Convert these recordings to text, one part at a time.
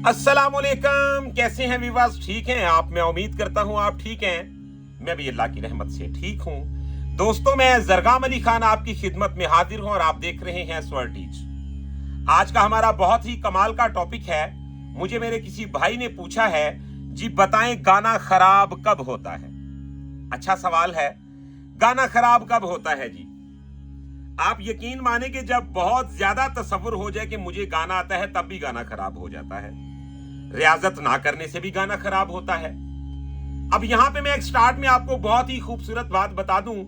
अस्सलामुअलैकुम, कैसे हैं विवास? ठीक हैं आप? मैं उम्मीद करता हूं आप ठीक हैं। मैं भी अल्लाह की रहमत से ठीक हूं। दोस्तों, मैं जरगाम अली खान आपकी खिदमत में हाजिर हूं और आप देख रहे हैं स्वर टीच। आज का हमारा बहुत ही कमाल का टॉपिक है। मुझे मेरे किसी भाई ने पूछा है, जी बताएं गाना खराब कब होता है। अच्छा सवाल है, गाना खराब कब होता है जी? आप यकीन माने कि जब बहुत ज्यादा तसव्वुर हो जाए कि मुझे गाना आता है तब भी गाना खराब हो जाता है। रियाजत ना करने से भी गाना खराब होता है। अब यहां पे मैं एक स्टार्ट में आपको बहुत ही खूबसूरत बात बता दूं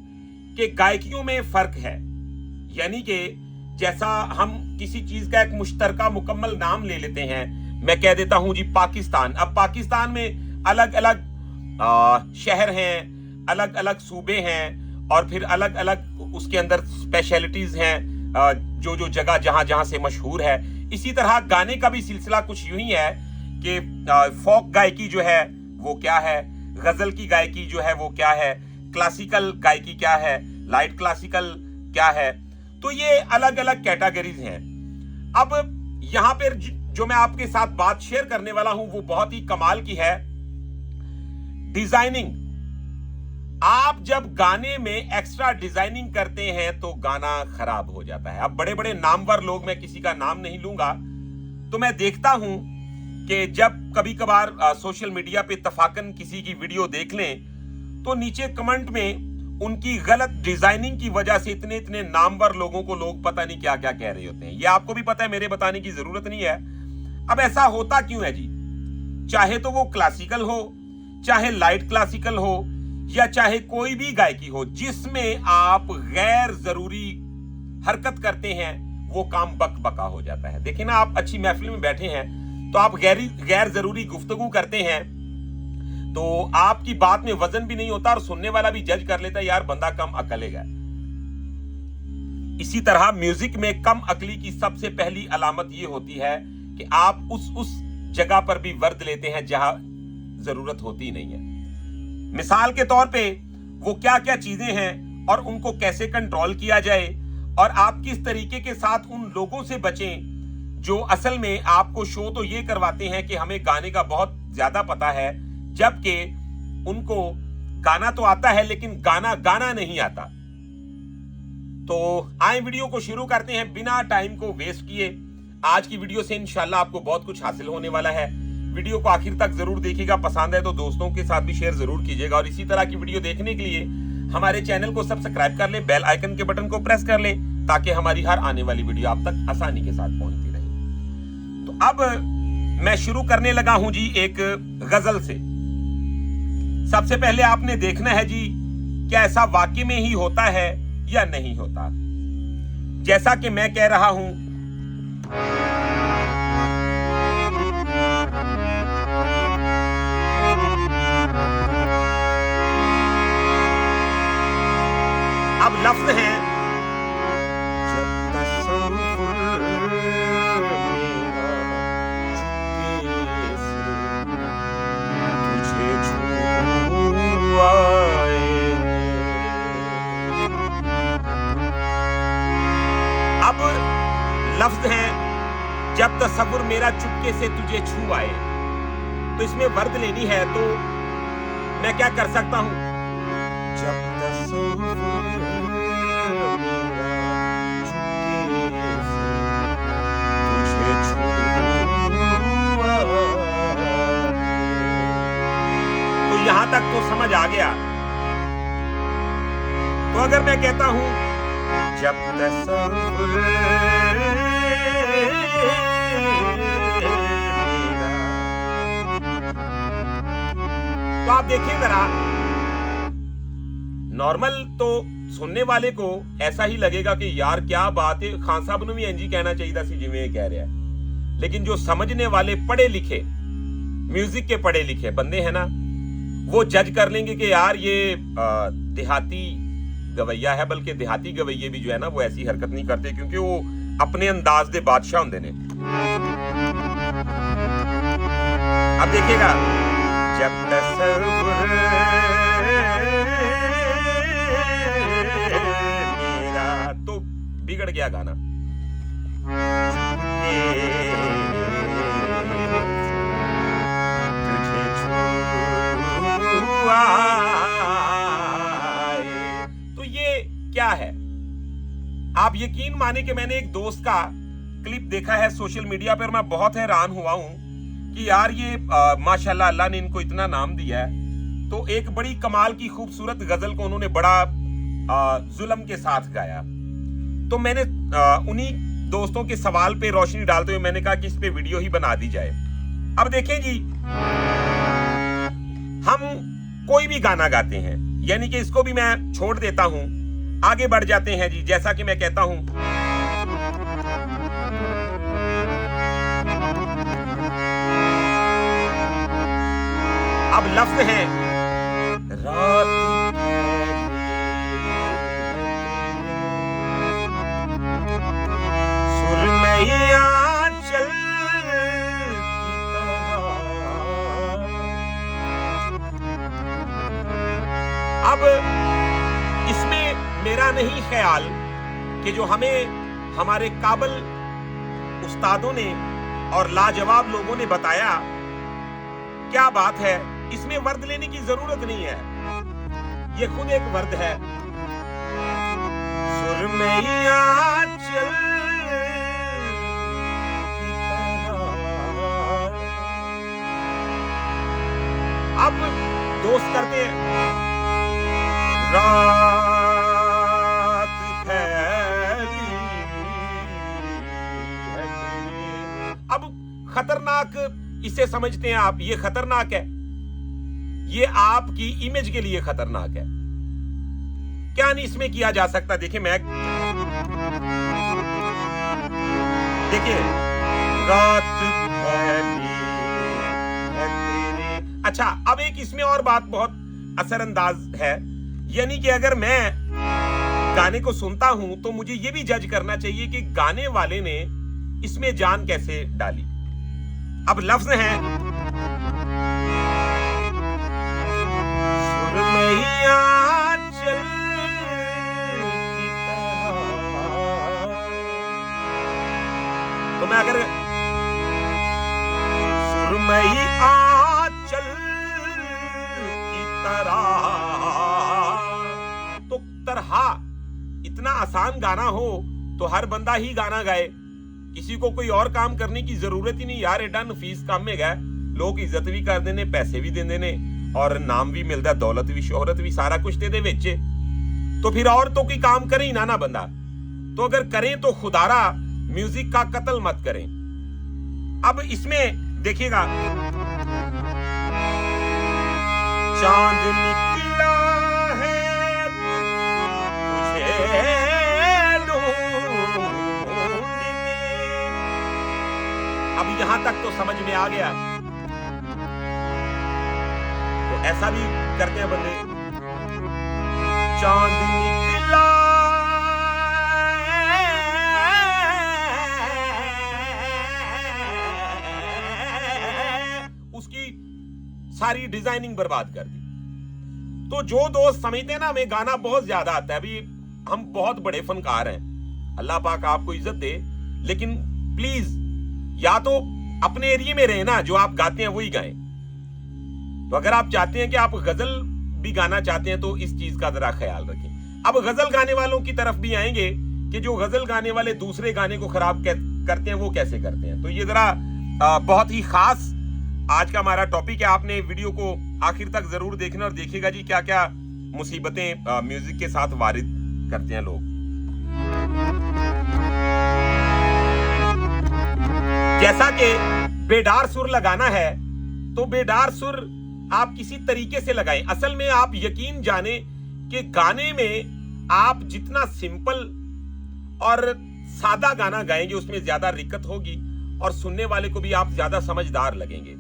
कि गायकियों में फर्क है। यानी कि जैसा हम किसी चीज का एक मुश्तरका मुकम्मल नाम ले लेते हैं, मैं कह देता हूं जी पाकिस्तान। अब पाकिस्तान में अलग अलग शहर हैं, अलग अलग सूबे हैं और फिर अलग अलग उसके अंदर स्पेशलिटीज हैं, जो जो जगह जहां जहां से मशहूर है। इसी तरह गाने का भी सिलसिला कुछ यूं ही है कि फोक गायकी जो है वो क्या है, गजल की गायकी जो है वो क्या है, क्लासिकल गायकी क्या है, लाइट क्लासिकल क्या है। तो ये अलग अलग कैटेगरीज हैं। अब यहां पर जो मैं आपके साथ बात शेयर करने वाला हूं वो बहुत ही कमाल की है। डिजाइनिंग। आप जब गाने में एक्स्ट्रा डिजाइनिंग करते हैं तो गाना खराब हो जाता है। अब बड़े बड़े नामवर लोग, मैं किसी का नाम नहीं लूंगा, तो मैं देखता हूं कि जब कभी कभार सोशल मीडिया पे तफाकन किसी की वीडियो देख लें तो नीचे कमेंट में उनकी गलत डिजाइनिंग की वजह से इतने इतने नामवर लोगों को लोग पता नहीं क्या क्या कह रहे होते हैं। ये आपको भी पता है, मेरे बताने की जरूरत नहीं है। अब ऐसा होता क्यों है जी? चाहे तो वो क्लासिकल हो, चाहे लाइट क्लासिकल हो, या चाहे कोई भी गायकी हो, जिसमें आप गैर जरूरी हरकत करते हैं वो काम बकबका हो जाता है। देखिए ना, आप अच्छी महफिल में बैठे हैं तो आप गैर जरूरी गुफ्तगू करते हैं तो आपकी बात में वजन भी नहीं होता और सुनने वाला भी जज कर लेता है, यार बंदा कम अकलेगा। इसी तरह म्यूजिक में कम अकली की सबसे पहली अलामत यह होती है कि आप उस जगह पर भी वर्द लेते हैं जहां जरूरत होती नहीं है। मिसाल के तौर पे वो क्या क्या चीजें हैं और उनको कैसे कंट्रोल किया जाए, और आप किस तरीके के साथ उन लोगों से बचें जो असल में आपको शो तो ये करवाते हैं कि हमें गाने का बहुत ज्यादा पता है, जबकि उनको गाना तो आता है लेकिन गाना नहीं आता। तो आए वीडियो को शुरू करते हैं बिना टाइम को वेस्ट किए। आज की वीडियो से इंशाल्लाह आपको बहुत कुछ हासिल होने वाला है। वीडियो को आखिर तक जरूर देखिएगा, पसंद है तो दोस्तों के साथ भी शेयर जरूर कीजिएगा। और इसी तरह की वीडियो देखने के लिए हमारे चैनल को सब्सक्राइब कर ले, बेल आइकन के बटन को प्रेस कर ले, ताकि हमारी हर आने वाली वीडियो आप तक आसानी के साथ पहुंचती रहे। तो अब मैं शुरू करने लगा हूं जी एक गजल से। सबसे पहले आपने देखना है जी, क्या ऐसा वाकई में ही होता है या नहीं होता। जैसा कि मैं कह रहा हूं, अब लफ्ज हैं, जब तसव्वुर मेरा चुपके से तुझे छू आए। अब लफ्ज हैं, जब तसव्वुर मेरा चुपके से तुझे छू आए। तो इसमें वर्द लेनी है तो मैं क्या कर सकता हूं? जब तसव्वुर मेरा चुपके से तुझे छू आए। तो यहां तक तो समझ आ गया। तो अगर मैं कहता हूं जब तसव्वुर मेरा, तो आप देखिए जरा, नॉर्मल तो सुनने वाले को ऐसा ही लगेगा कि यार क्या बात है, खान साहब ने भी एनजी कहना चाहिए सी जिवें कह रहा है। लेकिन जो समझने वाले पढ़े लिखे, म्यूजिक के पढ़े लिखे बंदे हैं ना, वो जज कर लेंगे कि यार ये देहाती गवैया है। बल्कि देहाती गवैये भी जो है ना वो ऐसी हरकत नहीं करते, क्योंकि वो अपने अंदाज दे बादशाह होंदे ने। अब देखिएगा, जब तसव्वुर मेरा, तो बिगड़ गया गाना। आप यकीन माने कि मैंने एक दोस्त का क्लिप देखा है सोशल मीडिया पर, मैं बहुत हैरान हुआ हूं कि यार ये माशाल्लाह अल्लाह ने इनको इतना नाम दिया है। तो एक बड़ी कमाल की खूबसूरत गजल को उन्होंने बड़ा जुल्म के साथ गाया। तो मैंने उन्हीं दोस्तों के सवाल पे रोशनी डालते हुए मैंने कहा कि इस पे वीडियो ही बना दी जाए। अब देखें जी, हम कोई भी गाना गाते हैं, यानी कि इसको भी मैं छोड़ देता हूं, आगे बढ़ जाते हैं जी। जैसा कि मैं कहता हूं, अब लफ्ज है रात सुरमैया चल अब इसमें मेरा नहीं ख्याल कि जो हमें हमारे काबिल उस्तादों ने और लाजवाब लोगों ने बताया, क्या बात है, इसमें वर्द लेने की जरूरत नहीं है, ये खुद एक वर्द है। सुरमैया चल अब दोस्त करते हैं रात फैली है। अब खतरनाक इसे समझते हैं आप, ये खतरनाक है, ये आपकी इमेज के लिए खतरनाक है। क्या नहीं इसमें किया जा सकता? देखिए देखिए, रात फैली है तेरे। अच्छा, अब एक इसमें और बात बहुत असरअंदाज है, यानी कि अगर मैं गाने को सुनता हूं तो मुझे ये भी जज करना चाहिए कि गाने वाले ने इसमें जान कैसे डाली। अब लफ्ज है सुरमैया चल की तरह, तो मैं अगर सुरमैया चल की तरह, तो तरह इतना आसान गाना हो तो हर बंदा ही गाना गाए, किसी को कोई और काम करने की जरूरत ही नहीं यार। एडा नफीस काम में गए, लोग इज्जत भी कर देने, पैसे भी देंदे ने, और नाम भी मिलता, दौलत भी, शोहरत भी, सारा कुछ दे दे। तो फिर और तो कोई काम करे ही ना बंदा। तो अगर करें तो खुदारा म्यूजिक का कत्ल मत करें। अब इसमें देखिएगा, चांद निकला है तुझे अब यहां तक तो समझ में आ गया। तो ऐसा भी करते हैं बंदे, चांद निकला उसकी सारी डिजाइनिंग बर्बाद कर दी। तो जो दोस्त समझते हैं ना हमें गाना बहुत ज्यादा आता है, अभी हम बहुत बड़े फनकार हैं, अल्लाह पाक आपको इज्जत दे, लेकिन प्लीज या तो अपने एरिया में रहे ना, जो आप गाते हैं वही गाएं। तो अगर आप चाहते हैं कि आप गजल भी गाना चाहते हैं तो इस चीज का जरा ख्याल रखें। अब गजल गाने वालों की तरफ भी आएंगे कि जो गजल गाने वाले दूसरे गाने को खराब करते हैं, वो कैसे करते हैं। तो ये जरा बहुत ही खास आज का हमारा टॉपिक है। आपने वीडियो को आखिर तक जरूर देखना और देखिएगा जी क्या क्या मुसीबतें म्यूजिक के साथ वारिद करते हैं लोग। जैसा कि बेडार सुर लगाना है, तो बेडार सुर आप किसी तरीके से लगाएं। असल में आप यकीन जाने कि गाने में आप जितना सिंपल और सादा गाना गाएंगे उसमें ज्यादा रिक्कत होगी और सुनने वाले को भी आप ज्यादा समझदार लगेंगे।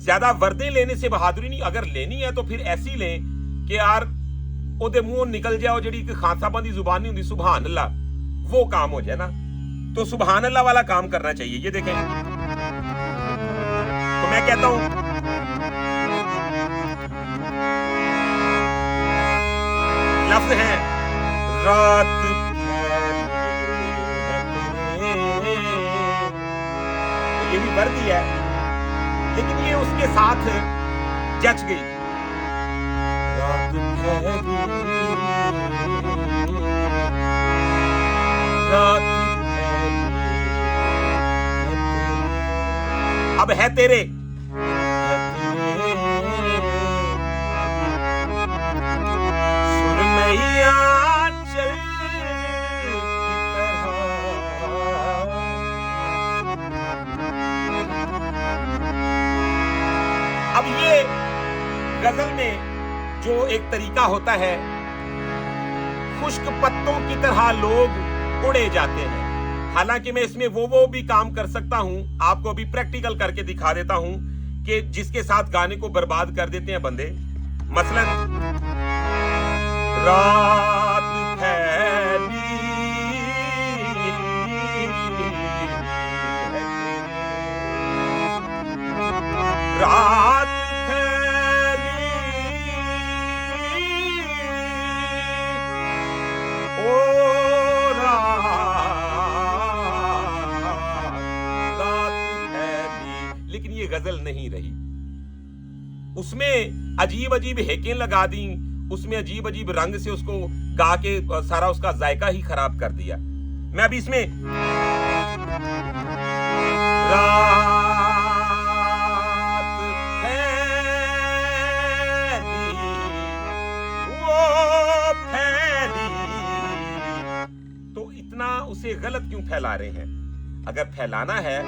ज्यादा वर्दे लेने से बहादुरी नहीं, अगर लेनी है तो फिर ऐसी लें कि यार ओदे मुंह निकल जाओ, जड़ी खांसा बंदी जुबान नहीं होती, सुभान अल्लाह, वो काम हो जाए ना। तो सुभान अल्लाह वाला काम करना चाहिए। ये देखें, तो मैं कहता हूं लफ्ज है रात, तो ये भी वर्दी है लेकिन ये उसके साथ जच गई। रात रात अब है तेरे सुरमैया चल की तरह। अब ये गजल में जो एक तरीका होता है, खुश्क पत्तों की तरह लोग उड़े जाते हैं। हालांकि मैं इसमें वो भी काम कर सकता हूं, आपको अभी प्रैक्टिकल करके दिखा देता हूं कि जिसके साथ गाने को बर्बाद कर देते हैं बंदे। मसलन रात फैली रात फैली ओ लेकिन ये गजल नहीं रही। उसमें अजीब अजीब हेकें लगा दी, उसमें अजीब अजीब रंग से उसको गा के सारा उसका जायका ही खराब कर दिया। मैं अभी इसमें रात फैली वो फैली, तो इतना उसे गलत क्यों फैला रहे हैं? अगर फैलाना है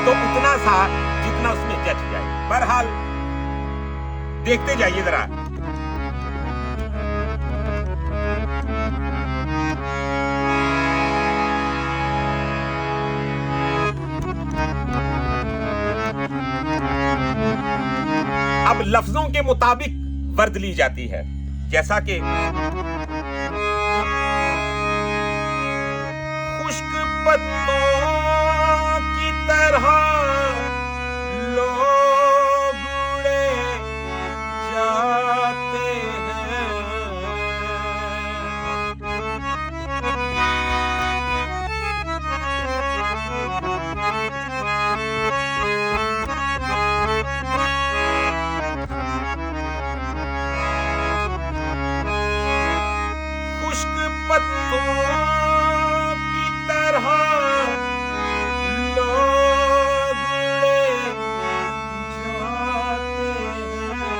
तो उतना सा जितना उसमें जच जाए। बहरहाल देखते जाइए जरा। अब लफ्जों के मुताबिक वर्द ली जाती है, जैसा कि खुश्क पत्तों की तरह लोग उड़े जाते हैं। खुश्क पत्तों की तरह लोग उड़े जाते हैं।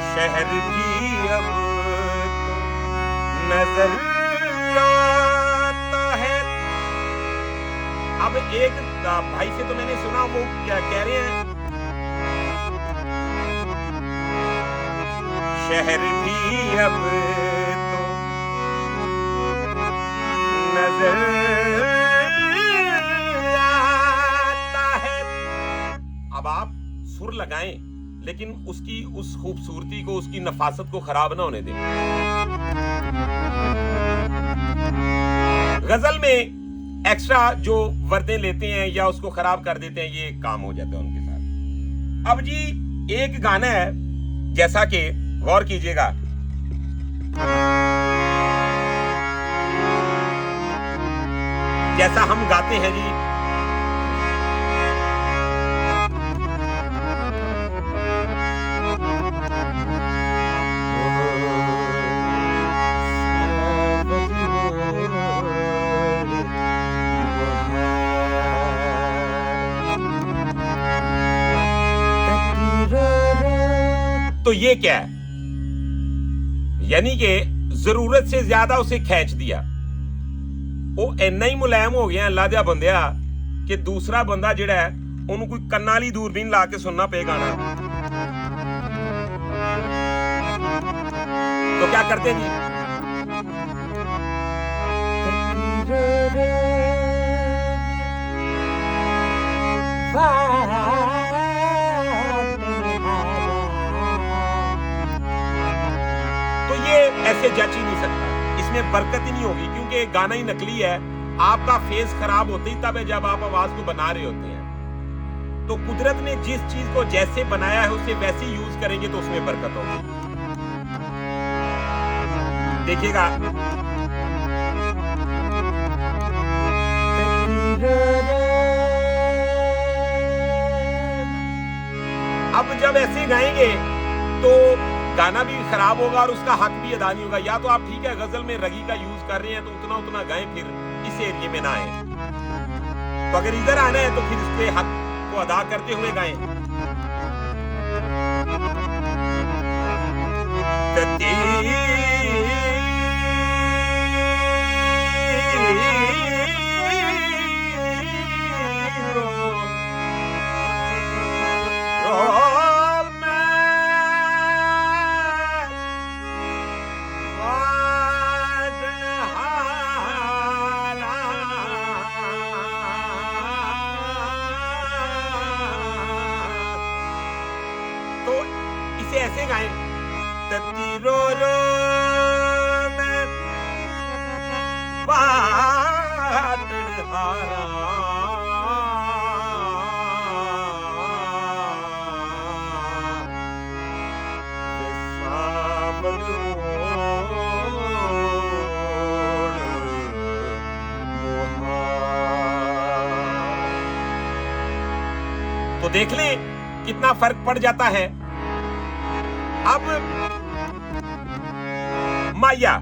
शहर भी अब तो नजर आता है। अब एक भाई से तो मैंने सुना, वो क्या कह रहे हैं, शहर भी अब तो नजर आता है। अब आप सुर लगाएं, लेकिन उसकी उस खूबसूरती को, उसकी नफासत को खराब ना होने दें। गजल में एक्स्ट्रा जो वर्दें लेते हैं या उसको खराब कर देते हैं, ये काम हो जाता है उनके साथ। अब जी एक गाना है, जैसा कि गौर कीजिएगा, जैसा हम गाते हैं जी, तो ये क्या है? यानी कि जरूरत से ज्यादा उसे खींच दिया। वो इन्ना ही मुलायम हो गया अल्लाह दिया बंदिया कि दूसरा बंदा जिहड़ा है उन्होंने कोई कन्ना वाली दूरबीन ला के सुनना पे गाना। तो क्या करते जी, तो ये ऐसे जच ही नहीं सकता, इसमें बरकत ही नहीं होगी, क्योंकि गाना ही नकली है। आपका फेस खराब होते ही तब है जब आप आवाज को बना रहे होते हैं। तो कुदरत ने जिस चीज को जैसे बनाया है उसे वैसे यूज करेंगे तो उसमें बरकत होगी। देखिएगा, अब जब ऐसे गाएंगे तो गाना भी खराब होगा और उसका हक भी अदा नहीं होगा। या तो आप ठीक है गजल में रगी का यूज कर रहे हैं तो उतना उतना गाएं, फिर इस एरिया में ना आए। तो अगर इधर आना है तो फिर इसके हक को अदा करते हुए गाएं। इसे ऐसे गाएं, तत्ती रो रो मैं पाटनहारा, तो देख लें कितना फर्क पड़ जाता है। अब माया,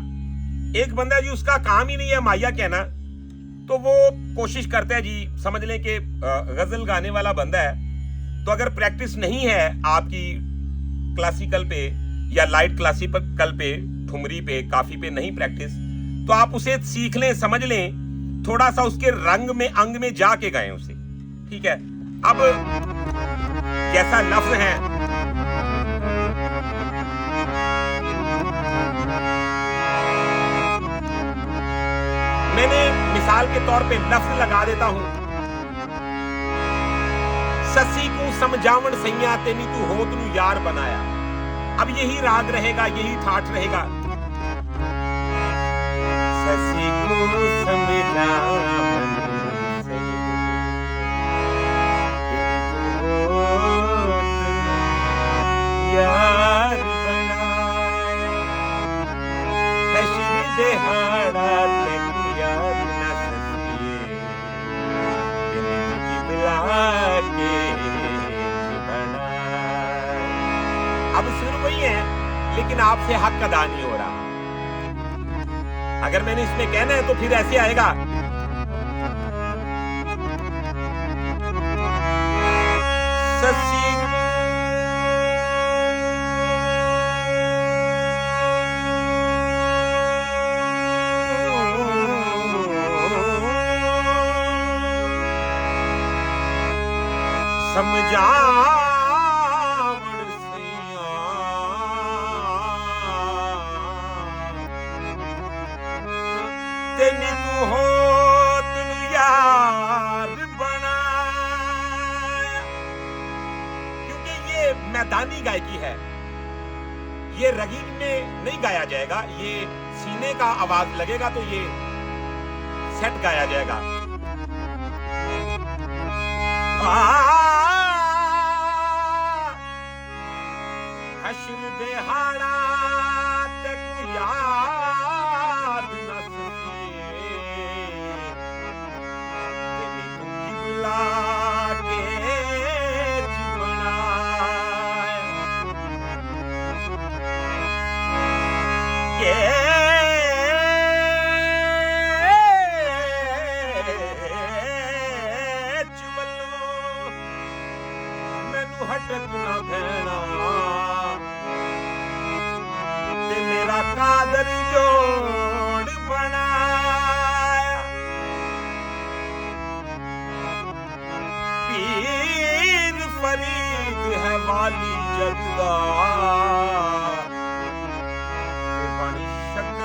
एक बंदा जी उसका काम ही नहीं है माया कहना, तो वो कोशिश करता है जी, समझ लें कि गजल गाने वाला बंदा है, तो अगर प्रैक्टिस नहीं है आपकी क्लासिकल पे या लाइट क्लासिकल पे, ठुमरी पे, काफी पे नहीं प्रैक्टिस, तो आप उसे सीख लें, समझ लें, थोड़ा सा उसके रंग में अंग में जाके गाएं उसे, ठीक है। अब कैसा लफ्ज है, मैंने मिसाल के तौर पे लफ्ज लगा देता हूं, ससी को समझावन सैया तेनी तू होत नू यार बनाया। अब यही राग रहेगा, यही ठाठ रहेगा, ससी को समझावन यार बनाया, हश्र दिहाड़ा अब सुर वही है लेकिन आपसे हक अदा नहीं हो रहा। अगर मैंने इसमें कहना है तो फिर ऐसे आएगा, ससी समझावन सैया तेनी तू होत नू यार बनाया। क्योंकि ये मैदानी गायकी है, ये रगी में नहीं गाया जाएगा, ये सीने का आवाज लगेगा तो ये सेट गाया जाएगा। हश्र दिहाड़ा तक याद न सकिए, तेनी तू किबला के बनाए, के चुमलो मैनू हटक ना भैना, मेरा कादर जोड़ बनाया, पीर फरीद है वाली जगदा, बड़ी शक्ल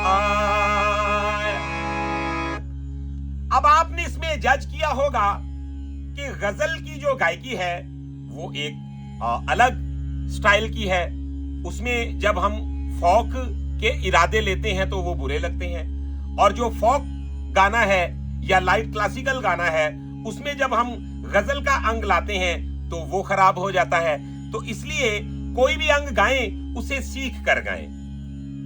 आया। अब आपने इसमें जज किया होगा कि गजल की जो गायकी है वो एक अलग स्टाइल की है, उसमें जब हम फोक के इरादे लेते हैं तो वो बुरे लगते हैं, और जो फोक गाना है या लाइट क्लासिकल गाना है उसमें जब हम गजल का अंग लाते हैं तो वो खराब हो जाता है। तो इसलिए कोई भी अंग गाएं उसे सीख कर गाएं।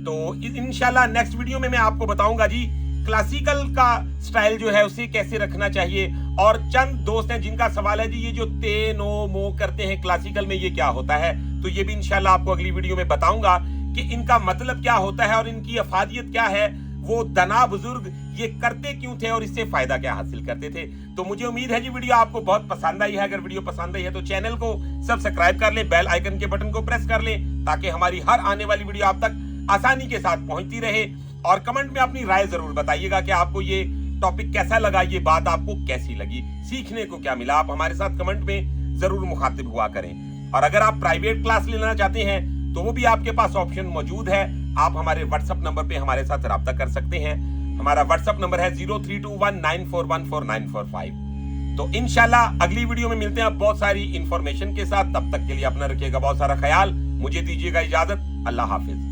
तो इंशाल्लाह नेक्स्ट वीडियो में मैं आपको बताऊंगा जी क्लासिकल का स्टाइल जो है उसे कैसे रखना चाहिए। और चंद दोस्त हैं जिनका सवाल है जी ये जो ते नो मो करते हैं क्लासिकल में ये क्या होता है, तो ये भी इंशाल्लाह आपको अगली वीडियो में बताऊंगा कि इनका मतलब क्या होता है और इनकी अफादियत क्या है, वो दना बुजुर्ग ये करते क्यों थे और इससे फायदा क्या हासिल करते थे। तो मुझे उम्मीद है जी वीडियो आपको बहुत पसंद आई है। अगर वीडियो पसंद आई है तो चैनल को सब्सक्राइब कर ले, बेल आइकन के बटन को प्रेस कर ले ताकि हमारी हर आने वाली वीडियो आप तक आसानी के साथ पहुंचती रहे। और कमेंट में अपनी राय जरूर बताइएगा कि आपको ये टॉपिक कैसा लगा, ये बात आपको कैसी लगी, सीखने को क्या मिला। आप हमारे साथ कमेंट में जरूर मुखातिब हुआ करें। और अगर आप प्राइवेट क्लास लेना चाहते हैं तो वो भी आपके पास ऑप्शन मौजूद है। आप हमारे व्हाट्सएप नंबर पे हमारे साथ राब्ता कर सकते हैं। हमारा व्हाट्सएप नंबर है 0321941445। तो इंशाल्लाह अगली वीडियो में मिलते हैं बहुत सारी इंफॉर्मेशन के साथ। तब तक के लिए अपना रखिएगा बहुत सारा ख्याल। मुझे दीजिएगा इजाजत। अल्लाह हाफिज।